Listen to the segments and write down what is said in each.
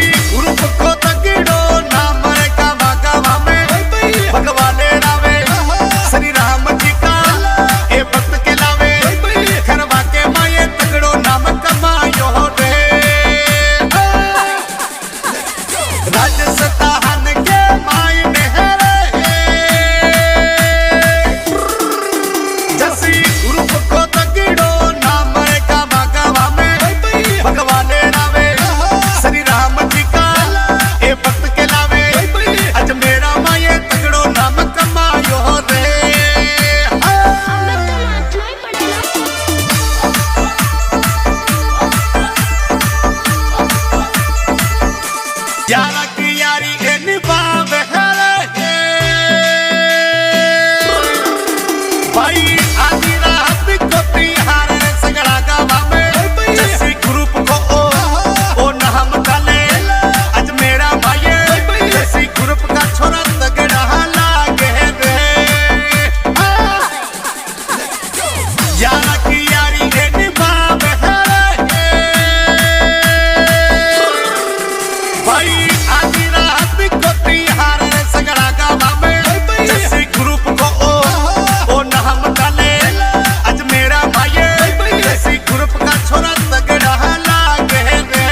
Group को तगड़ो नाम का भागवा में भगवाने रावे श्री राम जी का ए भक्त के लावे खरवा के माये तगड़ो नाम कमायो रे राजस्थान के माई मेहरे जसी ग्रुप को तगड़ो नाम का भागवा में भगवाने रावे श्री राम जी का ए भक्त के लावे अज मेरा माये तगड़ो नाम कमायो रे यारा की यारी ए निभावे है भाई आधी रात को तिहार सगड़ा गावा में जैसी ग्रुप को ओ नाम डाले आज मेरा भाई जैसी ग्रुप का छोरा तगड़ा लागे रे यारा की यारी ए निभावे है भाई आधी रात को तिहार सगड़ा गावा में जैसी ग्रुप को ओ नाम डाले आज मेरा भाई जैसी ग्रुप का छोरा तगड़ा लागे रे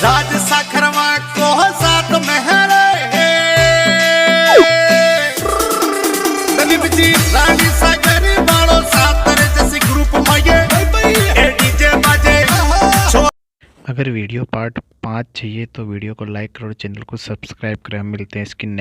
राज साखरवा को साथ मेहरे दलीप जी रानी सागर वालो सातर जैसी ग्रुप माये ए डीजे बाजे अगर वीडियो पार्ट 5 चाहिए तो वीडियो को लाइक करो, चैनल को सब्सक्राइब करें। हम मिलते हैं इसकी नेक्स्ट